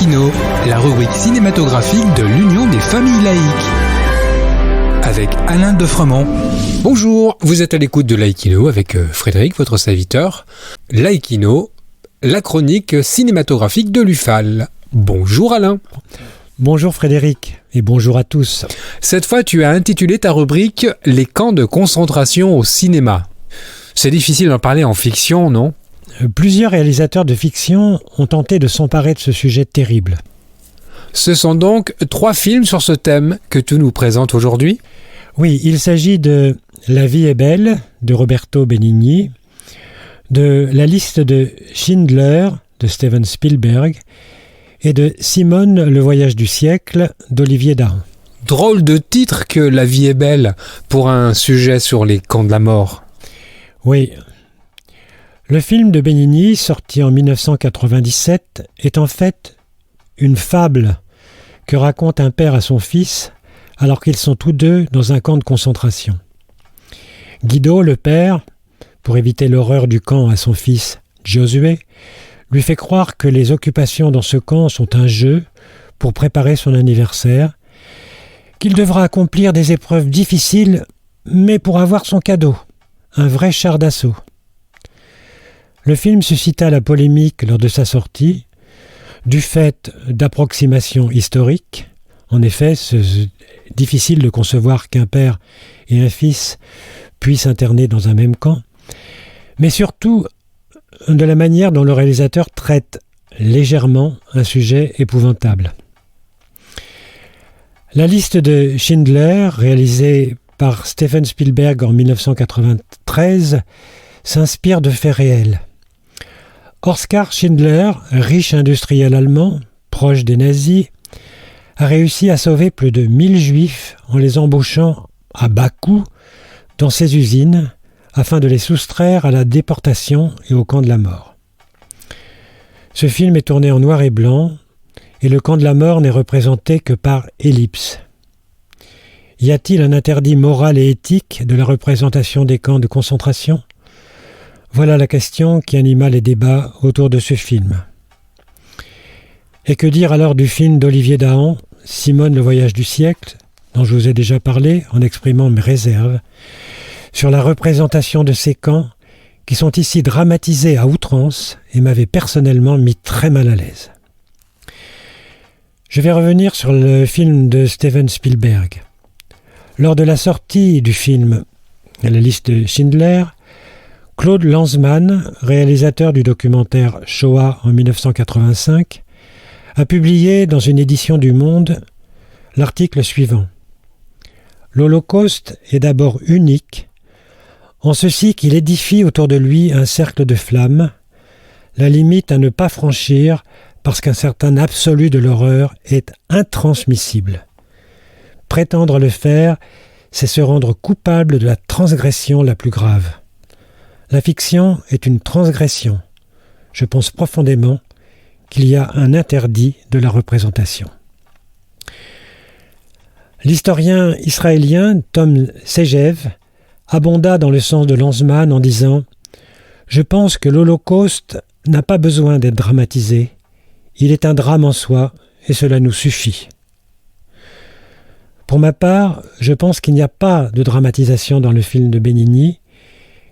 Laïkino, la rubrique cinématographique de l'Union des familles laïques. Avec Alain Defremont. Bonjour, vous êtes à l'écoute de Laïkino avec Frédéric, votre serviteur. Laïkino, la chronique cinématographique de l'UFAL. Bonjour Alain. Bonjour Frédéric et bonjour à tous. Cette fois, tu as intitulé ta rubrique « Les camps de concentration au cinéma ». C'est difficile d'en parler en fiction, non ? Plusieurs réalisateurs de fiction ont tenté de s'emparer de ce sujet terrible. Ce sont donc 3 films sur ce thème que tu nous présentes aujourd'hui ? Oui, il s'agit de La vie est belle de Roberto Benigni, de La liste de Schindler de Steven Spielberg et de Simone, le voyage du siècle d'Olivier Dahan. Drôle de titre que La vie est belle pour un sujet sur les camps de la mort. Oui. Le film de Benigni, sorti en 1997, est en fait une fable que raconte un père à son fils alors qu'ils sont tous deux dans un camp de concentration. Guido, le père, pour éviter l'horreur du camp à son fils Josué, lui fait croire que les occupations dans ce camp sont un jeu pour préparer son anniversaire, qu'il devra accomplir des épreuves difficiles, mais pour avoir son cadeau, un vrai char d'assaut. Le film suscita la polémique lors de sa sortie, du fait d'approximations historiques. En effet, c'est difficile de concevoir qu'un père et un fils puissent interner dans un même camp, mais surtout de la manière dont le réalisateur traite légèrement un sujet épouvantable. La liste de Schindler, réalisée par Steven Spielberg en 1993, s'inspire de faits réels. Oskar Schindler, riche industriel allemand, proche des nazis, a réussi à sauver plus de 1000 juifs en les embauchant à bas coût dans ses usines afin de les soustraire à la déportation et au camp de la mort. Ce film est tourné en noir et blanc et le camp de la mort n'est représenté que par ellipses. Y a-t-il un interdit moral et éthique de la représentation des camps de concentration ? Voilà la question qui anima les débats autour de ce film. Et que dire alors du film d'Olivier Dahan, Simone, le voyage du siècle, dont je vous ai déjà parlé en exprimant mes réserves, sur la représentation de ces camps qui sont ici dramatisés à outrance et m'avaient personnellement mis très mal à l'aise. Je vais revenir sur le film de Steven Spielberg. Lors de la sortie du film La liste de Schindler, Claude Lanzmann, réalisateur du documentaire Shoah en 1985, a publié dans une édition du Monde l'article suivant. L'Holocauste est d'abord unique, en ceci qu'il édifie autour de lui un cercle de flammes, la limite à ne pas franchir parce qu'un certain absolu de l'horreur est intransmissible. Prétendre le faire, c'est se rendre coupable de la transgression la plus grave. La fiction est une transgression. Je pense profondément qu'il y a un interdit de la représentation. L'historien israélien Tom Segev abonda dans le sens de Lanzmann en disant « Je pense que l'Holocauste n'a pas besoin d'être dramatisé. Il est un drame en soi et cela nous suffit. » Pour ma part, je pense qu'il n'y a pas de dramatisation dans le film de Benigni,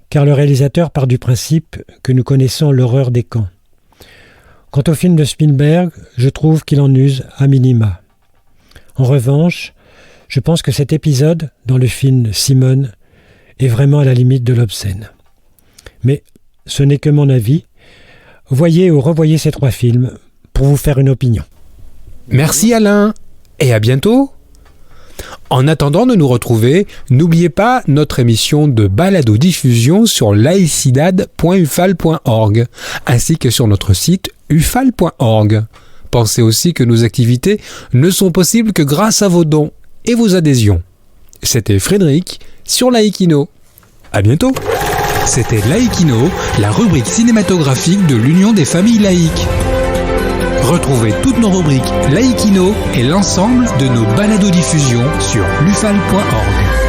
car le réalisateur part du principe que nous connaissons l'horreur des camps. Quant au film de Spielberg, je trouve qu'il en use à minima. En revanche, je pense que cet épisode, dans le film Simone, est vraiment à la limite de l'obscène. Mais ce n'est que mon avis. Voyez ou revoyez ces 3 films pour vous faire une opinion. Merci Alain, et à bientôt. En attendant de nous retrouver, n'oubliez pas notre émission de balado-diffusion sur laicidad.ufal.org ainsi que sur notre site ufal.org. Pensez aussi que nos activités ne sont possibles que grâce à vos dons et vos adhésions. C'était Frédéric sur Laïkino. À bientôt. C'était Laïkino, la rubrique cinématographique de l'Union des familles laïques. Retrouvez toutes nos rubriques Laïkino et l'ensemble de nos balados-diffusions sur lufal.org.